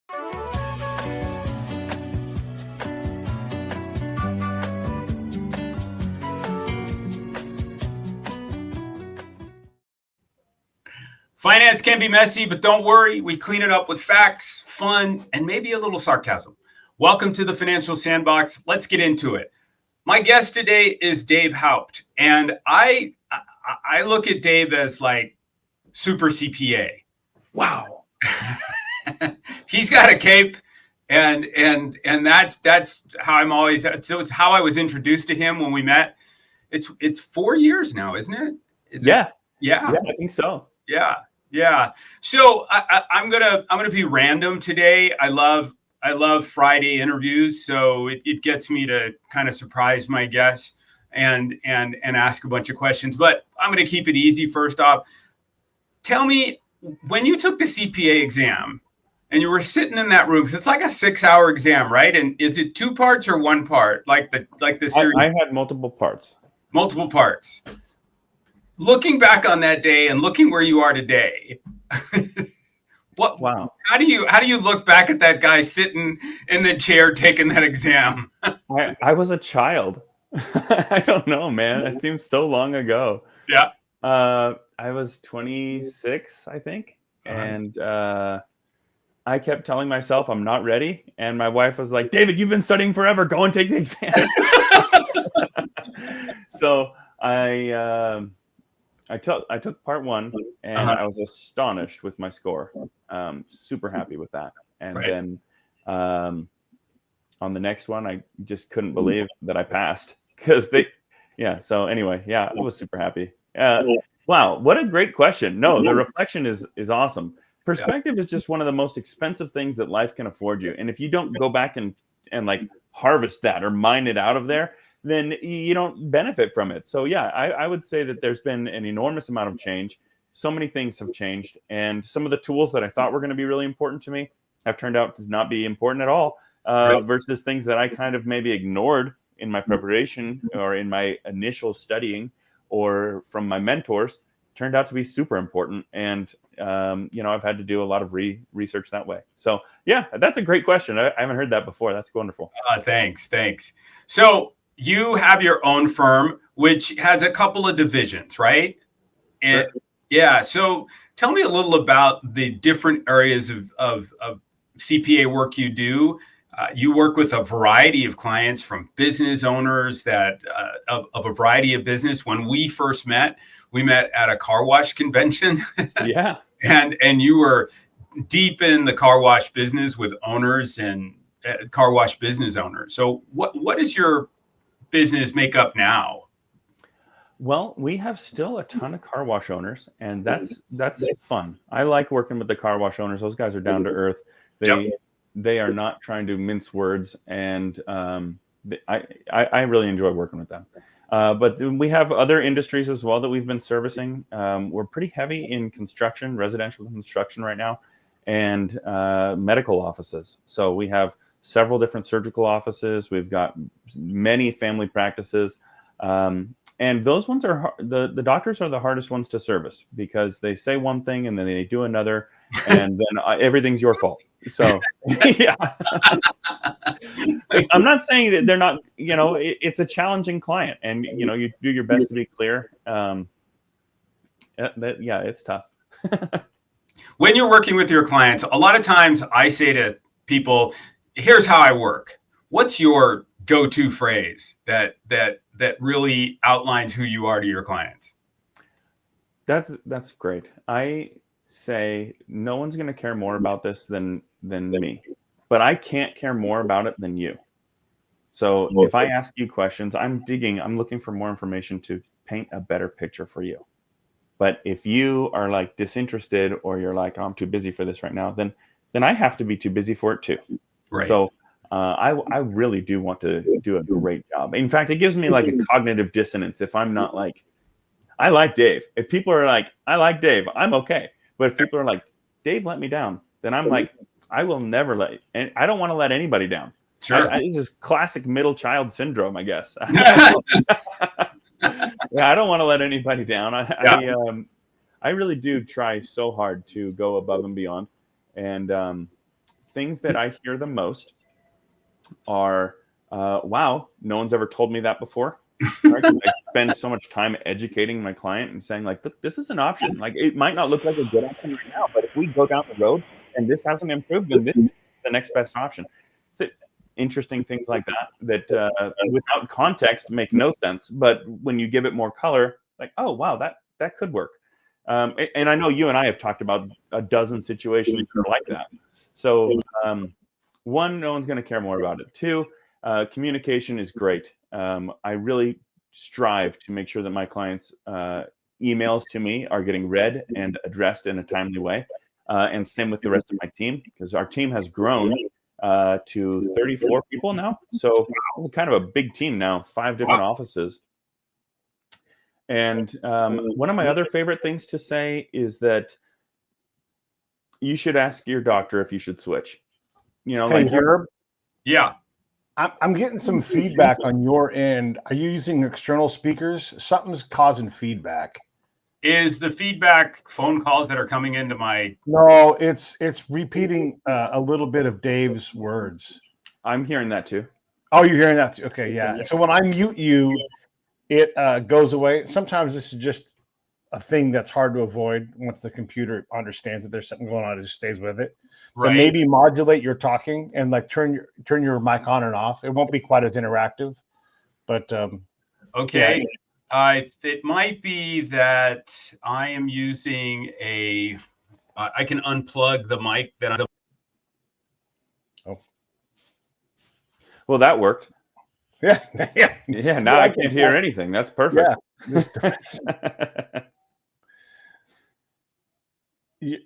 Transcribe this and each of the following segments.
Finance can be messy, but don't worry. We clean it up with facts, fun, and maybe a little sarcasm. Welcome to the Financial Sandbox. Let's get into it. My guest today is Dave Haupt, and I look at Dave as like Super CPA. Wow. He's got a cape, and that's how I'm always. So it's how I was introduced to him when we met. It's 4 years now, isn't it? Yeah, I think so. Yeah. So I'm gonna be random today. I love Friday interviews, so it gets me to kind of surprise my guests and ask a bunch of questions. But I'm gonna keep it easy. First off, tell me, when you took the CPA exam and you were sitting in that room, 'cause it's like a 6-hour exam, right? And is it 2 parts or 1 part? Like the series? I had multiple parts. Multiple parts. Looking back on that day and looking where you are today, Wow. How do you look back at that guy sitting in the chair taking that exam? I was a child. I don't know, man. It seems so long ago. Yeah. I was 26, I think. And I kept telling myself I'm not ready. And my wife was like, David, you've been studying forever. Go and take the exam. So I took part 1, and I was astonished with my score. Super happy with that. And then on the next one, I just couldn't believe that I passed because So anyway, I was super happy. Wow, what a great question. No, the reflection is awesome. Perspective is just one of the most expensive things that life can afford you. And if you don't go back and like harvest that or mine it out of there, then you don't benefit from it. So I would say that there's been an enormous amount of change. So many things have changed. And some of the tools that I thought were going to be really important to me have turned out to not be important at all, versus things that I kind of maybe ignored in my preparation or in my initial studying or from my mentors turned out to be super important. And, I've had to do a lot of research that way. So that's a great question. I haven't heard that before. That's wonderful. Thanks. So you have your own firm, which has a couple of divisions, right? And Sure. So tell me a little about the different areas of CPA work you do. You work with a variety of clients, from business owners of a variety of business. When we first met, we met at a car wash convention. Yeah. And you were deep in the car wash business with owners and car wash business owners. So what is your business make up now? Well, we have still a ton of car wash owners, and that's fun. I like working with the car wash owners. Those guys are down to earth. They are not trying to mince words, and I really enjoy working with them. But we have other industries as well that we've been servicing. We're pretty heavy in construction, residential construction right now, and medical offices. So we have several different surgical offices. We've got many family practices. And those ones are the doctors are the hardest ones to service because they say one thing and then they do another, and then everything's your fault. So, I'm not saying that they're not, it's a challenging client, and, you do your best to be clear. It's tough. When you're working with your clients, a lot of times I say to people, here's how I work. What's your go-to phrase that really outlines who you are to your clients? That's great. I say no one's going to care more about this than me, but I can't care more about it than you. So if I ask you questions, I'm looking for more information to paint a better picture for you. But if you are like disinterested, or you're like, oh, I'm too busy for this right now, then I have to be too busy for it too. Right. So I really do want to do a great job. In fact, it gives me like a cognitive dissonance if I'm not like, I like Dave. If people are like, I like Dave, I'm okay. But if people are like, Dave let me down, then I'm like, I will never and I don't want to let anybody down. Sure. This is classic middle child syndrome, I guess. I don't want to let anybody down. I really do try so hard to go above and beyond. And things that I hear the most are, wow, no one's ever told me that before. Right? 'Cause I spend so much time educating my client and saying, like, look, this is an option. Like, it might not look like a good option right now, but if we go down the road and this hasn't improved, then this is the next best option. Interesting things like that without context make no sense. But when you give it more color, like, oh, wow, that could work. And I know you and I have talked about a dozen situations that are like that. So one, no one's going to care more about it. Two, communication is great. I really strive to make sure that my clients' emails to me are getting read and addressed in a timely way. And same with the rest of my team, because our team has grown to 34 people now. So we're kind of a big team now, 5 different offices. And one of my other favorite things to say is that you should ask your doctor if you should switch. You know, Hey, like Herb, Yeah. I'm getting some feedback on your end. Are you using external speakers? Something's causing feedback. Is the feedback phone calls that are coming into my? No, it's repeating a little bit of Dave's words. I'm hearing that too. Oh, you're hearing that too? Okay, yeah. So when I mute you, it goes away. Sometimes this is just a thing that's hard to avoid. Once the computer understands that there's something going on, it just stays with it. Right. But maybe modulate your talking and like turn your mic on and off. It won't be quite as interactive, but okay. Yeah. It might be that I am using I can unplug the mic that I'm. Oh. Well, that worked. Yeah. Yeah. Now I can't hear anything. That's perfect. Yeah.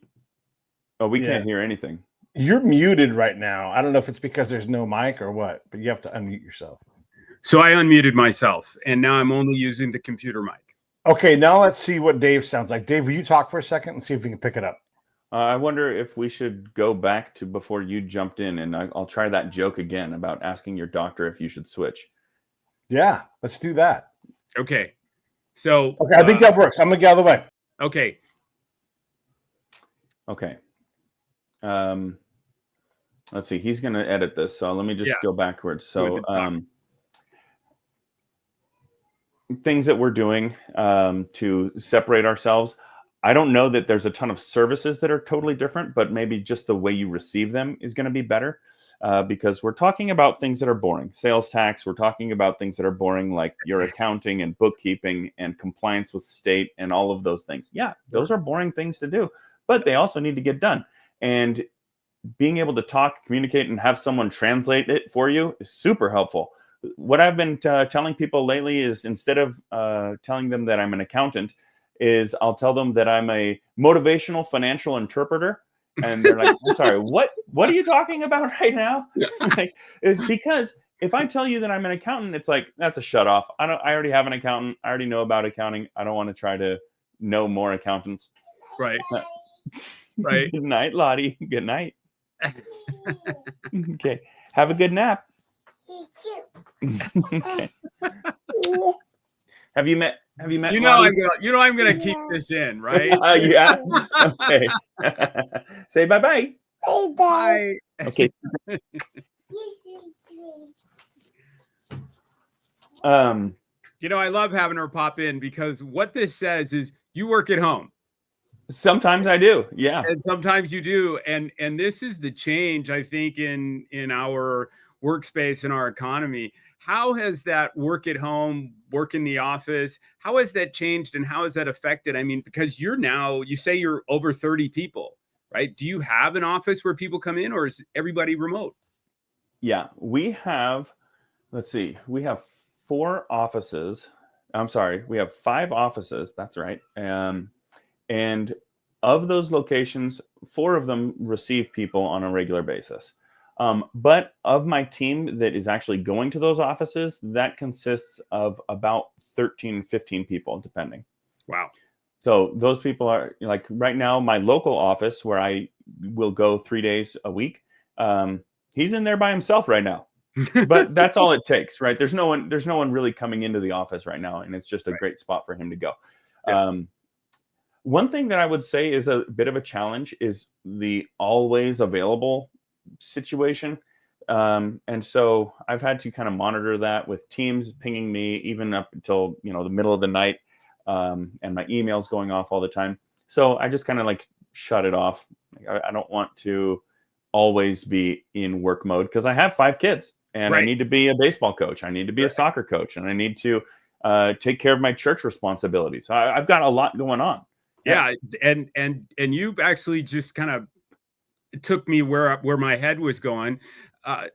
Oh, we can't hear anything. You're muted right now. I don't know if it's because there's no mic or what, but you have to unmute yourself. So I unmuted myself, and now I'm only using the computer mic. Okay, now let's see what Dave sounds like. Dave, will you talk for a second and see if we can pick it up? I wonder if we should go back to before you jumped in, and I'll try that joke again about asking your doctor if you should switch. Yeah, let's do that. Okay. So okay, I think that works. I'm gonna get out of the way. Okay. Okay. Let's see. He's gonna edit this, so let me just go backwards. So things that we're doing to separate ourselves. I don't know that there's a ton of services that are totally different, but maybe just the way you receive them is going to be better because we're talking about things that are boring. Sales tax, we're talking about things that are boring like your accounting and bookkeeping and compliance with state and all of those things. Yeah, those are boring things to do, but they also need to get done. And being able to talk, communicate, and have someone translate it for you is super helpful. What I've been telling people lately is instead of telling them that I'm an accountant, is I'll tell them that I'm a motivational financial interpreter. And they're like, I'm sorry, what are you talking about right now? Like, it's because if I tell you that I'm an accountant, it's like, that's a shut off. I already have an accountant. I already know about accounting. I don't want to try to know more accountants. Right. Right. Good night, Lottie. Good night. Okay. Have a good nap. Okay. Have you met? You know, I'm gonna keep this in, right? Yeah. Okay. Say bye-bye. Bye. Okay. You know, I love having her pop in because what this says is you work at home. Sometimes I do. Yeah. And sometimes you do. And this is the change, I think, in our workspace and our economy. How has that work at home, work in the office, how has that changed and how has that affected? I mean, because you say you're over 30 people, right? Do you have an office where people come in or is everybody remote? Yeah, we have 4 offices. I'm sorry, we have 5 offices. That's right. And of those locations, 4 of them receive people on a regular basis. But of my team that is actually going to those offices, that consists of about 13, 15 people, depending. Wow. So those people are like right now, my local office where I will go 3 days a week. He's in there by himself right now, but that's all it takes, right? There's no one really coming into the office right now. And it's just a great spot for him to go. Yeah. One thing that I would say is a bit of a challenge is the always available situation. And so I've had to kind of monitor that with Teams pinging me even up until, the middle of the night, and my emails going off all the time. So I just kind of like shut it off. I don't want to always be in work mode because I have 5 kids and I need to be a baseball coach. I need to be a soccer coach, and I need to take care of my church responsibilities. So I've got a lot going on. Yeah. And you actually just kind of took me where my head was going.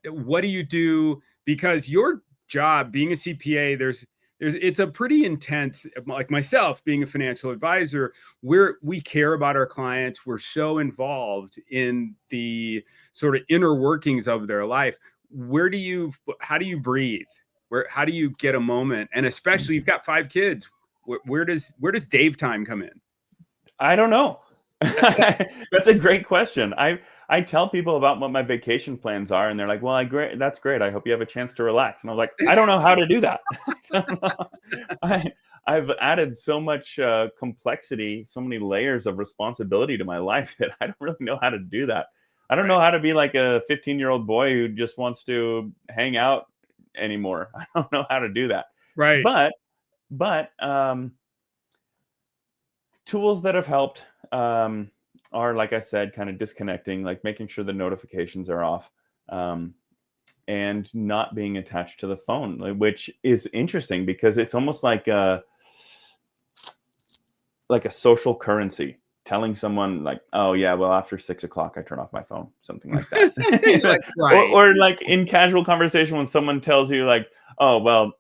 What do you do? Because your job being a CPA, it's a pretty intense, like myself being a financial advisor, we care about our clients. We're so involved in the sort of inner workings of their life. How do you breathe? How do you get a moment? And especially you've got 5 kids. Where does Dave time come in? I don't know. That's a great question. I tell people about what my vacation plans are, and they're like, well, that's great. I hope you have a chance to relax. And I'm like, I don't know how to do that. I've added so much complexity, so many layers of responsibility to my life that I don't really know how to do that. I don't know how to be like a 15-year-old boy who just wants to hang out anymore. I don't know how to do that. Right. But tools that have helped are, like I said, kind of disconnecting, like making sure the notifications are off, and not being attached to the phone, which is interesting because it's almost like a social currency. Telling someone like, oh yeah, well after 6 o'clock I turn off my phone, something like that. or like in casual conversation when someone tells you like, oh well,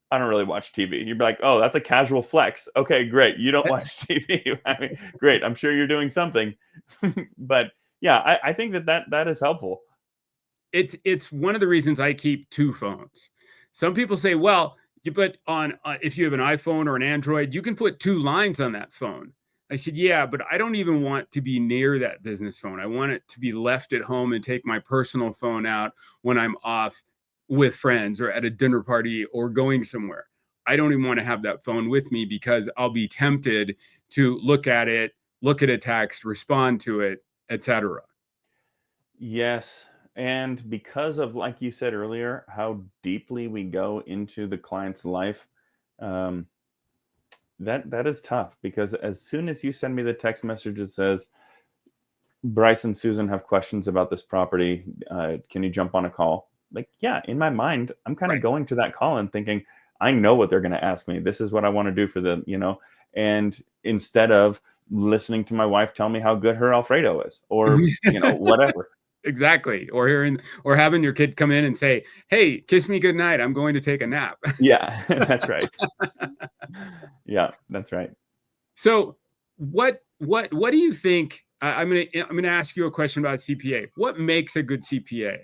I don't really watch TV. You'd be like, oh, that's a casual flex. Okay, great. You don't watch TV. I mean, great. I'm sure you're doing something. But yeah, I think that is helpful. It's one of the reasons I keep 2 phones. Some people say, well, but if you have an iPhone or an Android, you can put 2 lines on that phone. I said, yeah, but I don't even want to be near that business phone. I want it to be left at home and take my personal phone out when I'm off with friends or at a dinner party or going somewhere. I don't even want to have that phone with me because I'll be tempted to look at it, look at a text, respond to it, etc. Yes. And because of, like you said earlier, how deeply we go into the client's life, that is tough, because as soon as you send me the text message that says, Bryce and Susan have questions about this property, can you jump on a call? Like, yeah, in my mind, I'm kind of going to that call and thinking, I know what they're going to ask me. This is what I want to do for them, and instead of listening to my wife tell me how good her Alfredo is, or, whatever. Exactly. Or having your kid come in and say, hey, kiss me goodnight. I'm going to take a nap. Yeah, that's right. Yeah, that's right. So what do you think? I'm going to ask you a question about CPA. What makes a good CPA?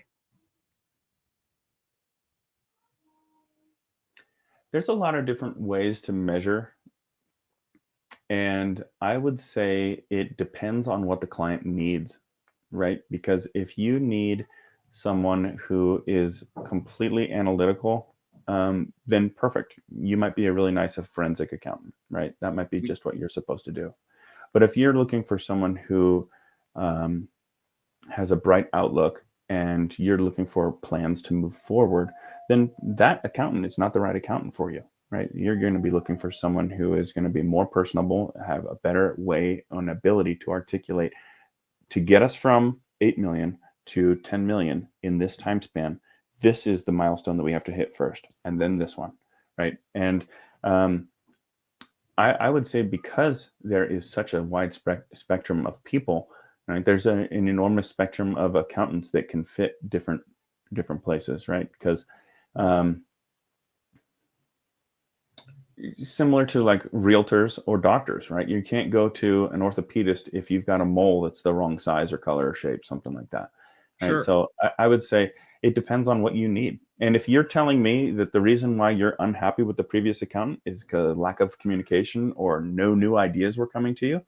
There's a lot of different ways to measure. And I would say it depends on what the client needs, right? Because if you need someone who is completely analytical, then perfect. You might be a really nice forensic accountant, right? That might be just what you're supposed to do. But if you're looking for someone who has a bright outlook and you're looking for plans to move forward, then that accountant is not the right accountant for you, right? You're going to be looking for someone who is going to be more personable, have a better way and ability to articulate to get us from 8 million to 10 million in this time span. This is the milestone that we have to hit first, and then this one, right? And I would say because there is such a wide spectrum of people, right? There's an enormous spectrum of accountants that can fit different places, right? Because similar to like realtors or doctors, right? You can't go to an orthopedist if you've got a mole that's the wrong size or color or shape, something like that. Right? Sure. So I would say it depends on what you need. And if you're telling me that the reason why you're unhappy with the previous accountant is because lack of communication or no new ideas were coming to you,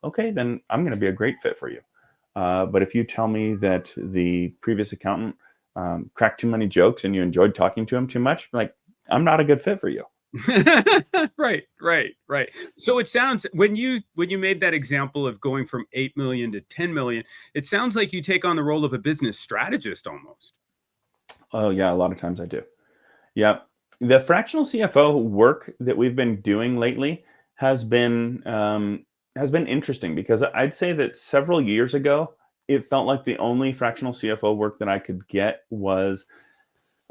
okay, then I'm going to be a great fit for you. But if you tell me that the previous accountant cracked too many jokes and you enjoyed talking to him too much, like, I'm not a good fit for you. Right. So it sounds, when you made that example of going from 8 million to 10 million, it sounds like you take on the role of a business strategist almost. Oh yeah, a lot of times I do. Yeah. The fractional CFO work that we've been doing lately has been interesting, because I'd say that several years ago, it felt like the only fractional CFO work that I could get was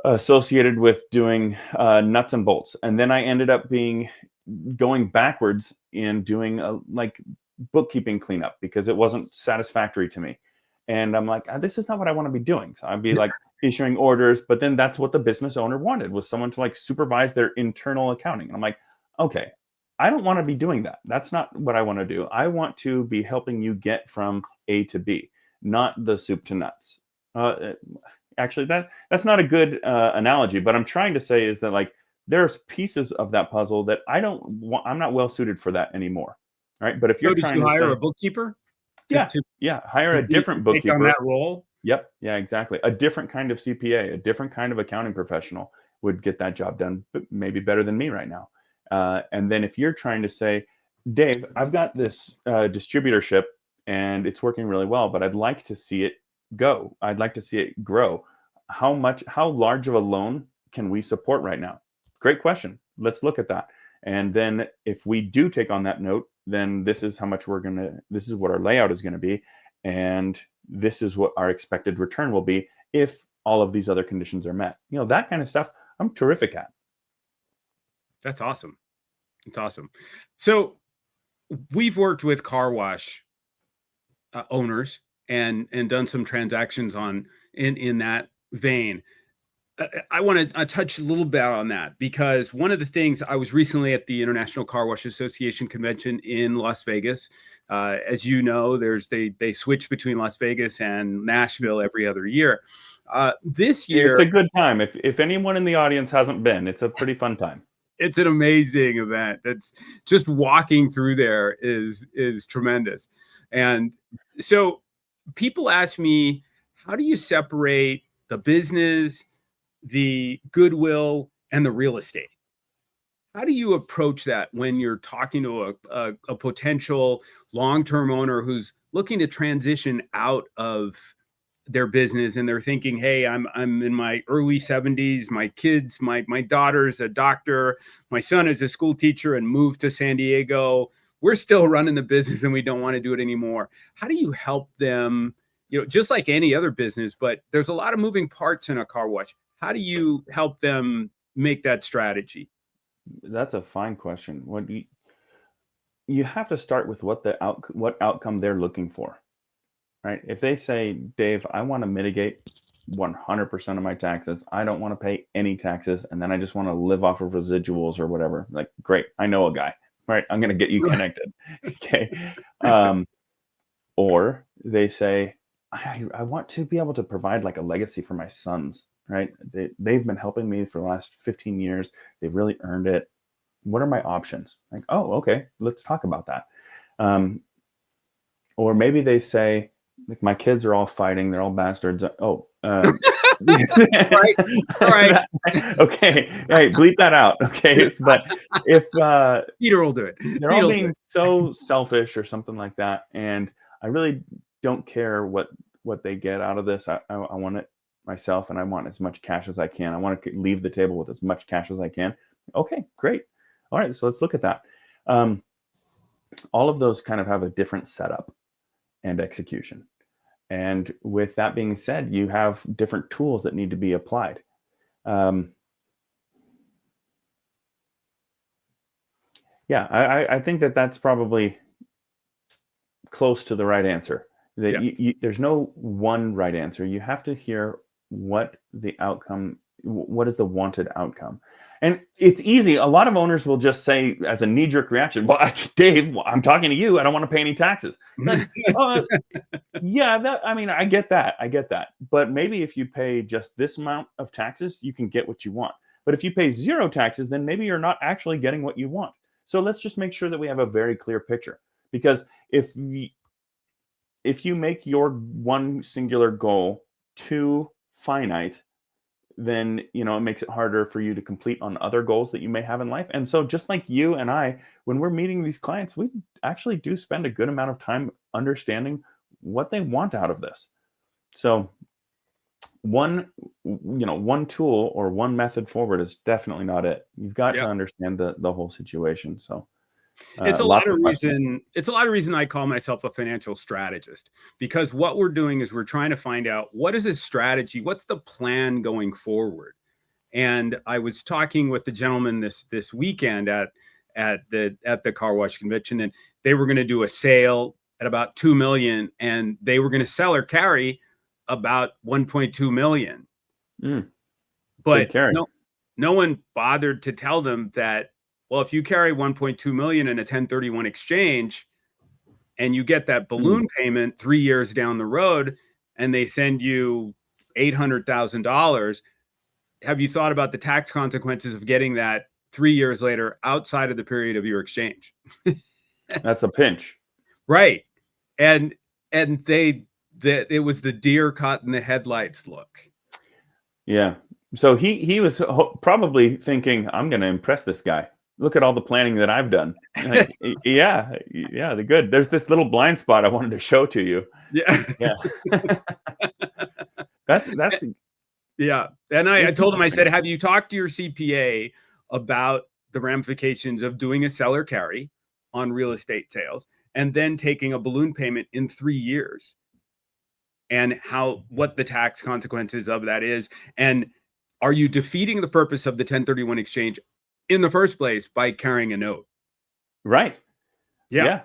associated with doing nuts and bolts. And then I ended up going backwards in doing like bookkeeping cleanup, because it wasn't satisfactory to me. And I'm like, this is not what I want to be doing. So I'd be like issuing orders, but then that's what the business owner wanted, was someone to like supervise their internal accounting. And I'm like, okay, I don't want to be doing that. That's not what I want to do. I want to be helping you get from A to B, not the soup to nuts. Actually, that's not a good analogy. But I'm trying to say is that, like, there's pieces of that puzzle that I'm not well suited for that anymore. Right. But if you're Did trying you to hire say, a bookkeeper? hire a different Take on bookkeeper. that role? Yep. Yeah, exactly. A different kind of CPA, a different kind of accounting professional would get that job done, but maybe better than me right now. And then if you're trying to say, Dave, I've got this distributorship and it's working really well, but I'd like to see it go. I'd like to see it grow. How large of a loan can we support right now? Great question. Let's look at that. And then if we do take on that note, then this is how much this is what our layout is going to be. And this is what our expected return will be if all of these other conditions are met. That kind of stuff I'm terrific at. That's awesome. It's awesome. So we've worked with car wash owners and done some transactions in that vein. I want to touch a little bit on that, because one of the things, I was recently at the International Car Wash Association convention in Las Vegas. As you know, they switch between Las Vegas and Nashville every other year. This year, it's a good time. If anyone in the audience hasn't been, it's a pretty fun time. It's an amazing event. It's just walking through there is tremendous. And so people ask me, how do you separate the business, the goodwill, and the real estate? How do you approach that when you're talking to a potential long-term owner who's looking to transition out of their business, and they're thinking, hey, I'm in my early 70s, my kids, my daughter's a doctor, my son is a school teacher and moved to San Diego, we're still running the business and we don't want to do it anymore? How do you help them, just like any other business, but there's a lot of moving parts in a car wash? How do you help them make that strategy? That's a fine question. What you have to start with what outcome they're looking for. Right? If they say, Dave, I want to mitigate 100% of my taxes. I don't want to pay any taxes. And then I just want to live off of residuals or whatever. Like, great. I know a guy, right? I'm going to get you connected. Okay. Or they say, I want to be able to provide like a legacy for my sons, right? They've been helping me for the last 15 years. They've really earned it. What are my options? Like, oh, okay. Let's talk about that. Or maybe they say, like, my kids are all fighting. They're all bastards. Oh, right. All right. Okay. Hey, bleep that out. Okay. But if Peter will do it. They're all being so selfish or something like that, and I really don't care what they get out of this. I want it myself, and I want as much cash as I can. I want to leave the table with as much cash as I can. Okay, great. All right. So let's look at that. All of those kind of have a different setup and execution. And with that being said, you have different tools that need to be applied. I think that's probably close to the right answer. That there's no one right answer. You have to hear what is the wanted outcome. And it's easy. A lot of owners will just say, as a knee-jerk reaction, well, Dave, I'm talking to you. I don't want to pay any taxes. Like, I get that. But maybe if you pay just this amount of taxes, you can get what you want. But if you pay zero taxes, then maybe you're not actually getting what you want. So let's just make sure that we have a very clear picture. Because if you make your one singular goal too finite, then, it makes it harder for you to complete on other goals that you may have in life. And so just like you and I, when we're meeting these clients, we actually do spend a good amount of time understanding what they want out of this. So one tool or one method forward is definitely not it. You've got to understand the whole situation. So it's a lot of reason I call myself a financial strategist, because what we're doing is we're trying to find out what is a strategy, what's the plan going forward. And I was talking with the gentleman this weekend at the car wash convention, and they were going to do a sale at about 2 million, and they were going to sell or carry about 1.2 million. But no one bothered to tell them that, well, if you carry 1.2 million in a 1031 exchange and you get that balloon payment 3 years down the road and they send you $800,000, have you thought about the tax consequences of getting that 3 years later outside of the period of your exchange? That's a pinch. Right. And it was the deer caught in the headlights look. Yeah. So he was probably thinking, I'm going to impress this guy. Look at all the planning that I've done. Like, yeah, they're good. There's this little blind spot I wanted to show to you. Yeah. That's yeah. And I told him, I said, have you talked to your CPA about the ramifications of doing a seller carry on real estate sales and then taking a balloon payment in 3 years, and what the tax consequences of that is? And are you defeating the purpose of the 1031 exchange in the first place by carrying a note? Right. Yeah.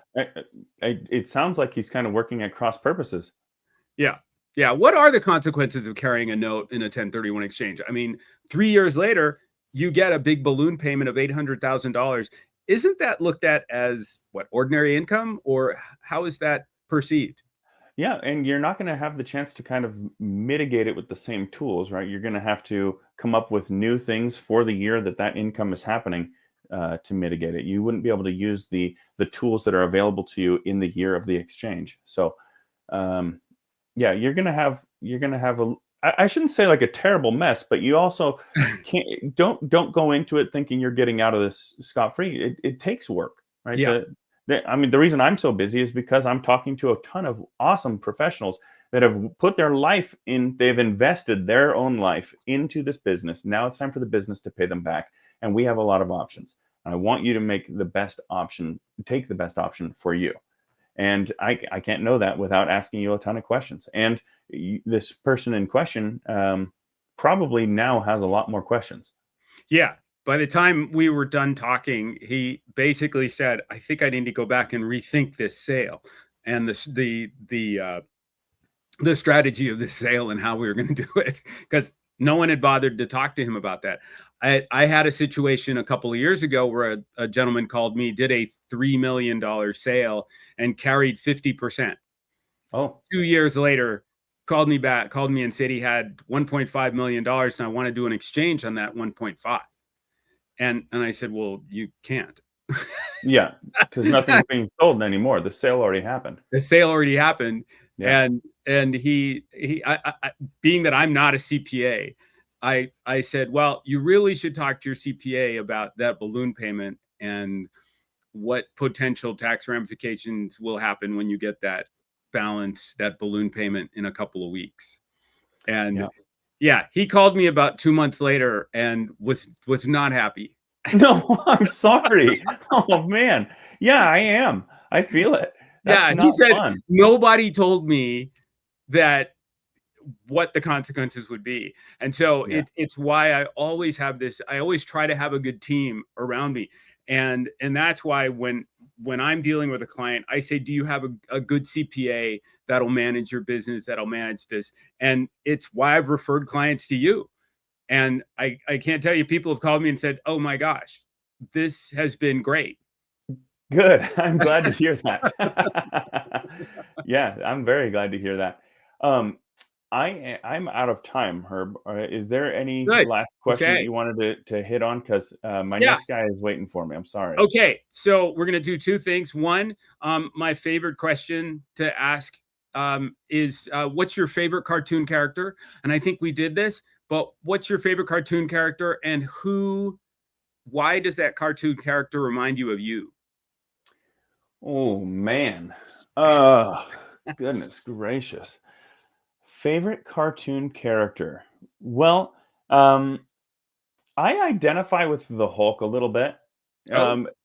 It sounds like he's kind of working at cross purposes. Yeah. Yeah. What are the consequences of carrying a note in a 1031 exchange? I mean, 3 years later, you get a big balloon payment of $800,000. Isn't that looked at as ordinary income, or how is that perceived? Yeah. And you're not going to have the chance to kind of mitigate it with the same tools, right? You're going to have to come up with new things for the year that income is happening to mitigate it. You wouldn't be able to use the tools that are available to you in the year of the exchange. So, you're going to have I shouldn't say like a terrible mess, but you also don't go into it thinking you're getting out of this scot-free. It takes work, right? Yeah. The reason I'm so busy is because I'm talking to a ton of awesome professionals that have put their life in, they've invested their own life into this business. Now it's time for the business to pay them back. And we have a lot of options. I want you to take the best option for you. And I can't know that without asking you a ton of questions. And this person in question probably now has a lot more questions. Yeah. By the time we were done talking, he basically said, I think I need to go back and rethink this sale and the strategy of this sale and how we were going to do it, because no one had bothered to talk to him about that. I had a situation a couple of years ago where a gentleman called me, did a $3 million sale and carried 50%. Oh, 2 years later, called me and said he had $1.5 million and I want to do an exchange on that 1.5. And I said, well, you can't. Yeah, because nothing's being sold anymore. The sale already happened. Yeah. And he being that I'm not a CPA, I said, well, you really should talk to your CPA about that balloon payment and what potential tax ramifications will happen when you get that balloon payment in a couple of weeks. And he called me about 2 months later and was not happy. No, I'm sorry. Oh man. Yeah, I am. I feel it. That's he said, fun. Nobody told me that what the consequences would be. And so it's why I always have this, I always try to have a good team around me. And that's why when I'm dealing with a client, I say, do you have a good CPA that'll manage your business, that'll manage this? And it's why I've referred clients to you. And I can't tell you, people have called me and said, oh my gosh, this has been great. Good. I'm glad to hear that. Yeah, I'm very glad to hear that. I'm out of time, Herb. Is there any last question that you wanted to hit on? Because my next guy is waiting for me. I'm sorry. Okay, so we're going to do two things. One, my favorite question to ask is, what's your favorite cartoon character? And I think we did this, but what's your favorite cartoon character, and why does that cartoon character remind you of you? Oh man. Goodness gracious. Favorite cartoon character. Well, I identify with the Hulk a little bit.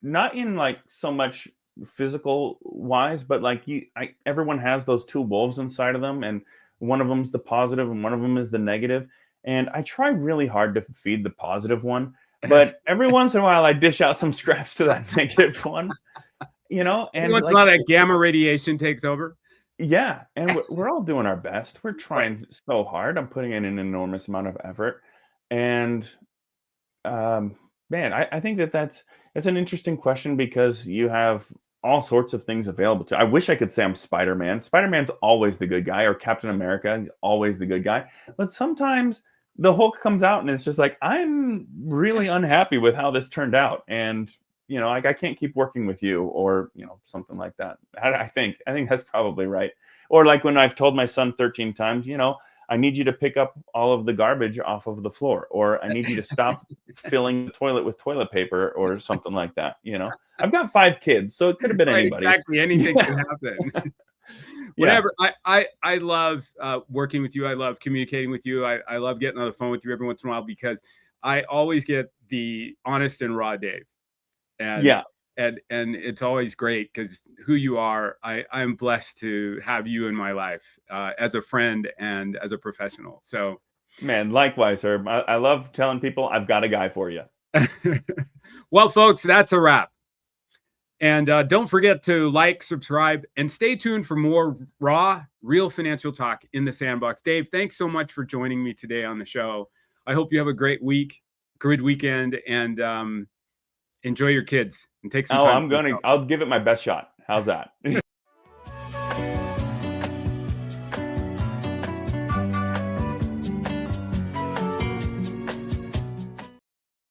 Not in like so much physical wise, but like everyone has those two wolves inside of them, and one of them's the positive and one of them is the negative. And I try really hard to feed the positive one, but every once in a while I dish out some scraps to that negative one, and once in a while that gamma radiation takes over. Yeah, and we're all doing our best. We're trying so hard. I'm putting in an enormous amount of effort, and man, I think that's an interesting question because you have all sorts of things available to. I wish I could say I'm Spider-Man. Spider-Man's always the good guy, or Captain America is always the good guy. But sometimes the Hulk comes out and it's just like, I'm really unhappy with how this turned out, and like I can't keep working with you, or something like that. I think that's probably right. Or like when I've told my son 13 times, I need you to pick up all of the garbage off of the floor, or I need you to stop filling the toilet with toilet paper, or something like that. I've got 5 kids, so it could have been anybody. Exactly, anything can happen. Whatever. I love working with you. I love communicating with you. I love getting on the phone with you every once in a while because I always get the honest and raw Dave. And it's always great because who you are, I'm blessed to have you in my life as a friend and as a professional. So, man, likewise, sir. I love telling people I've got a guy for you. Well, folks, that's a wrap. And don't forget to like, subscribe, and stay tuned for more raw, real financial talk in the sandbox. Dave, thanks so much for joining me today on the show. I hope you have a great weekend, and enjoy your kids and take some time. I'll give it my best shot. How's that?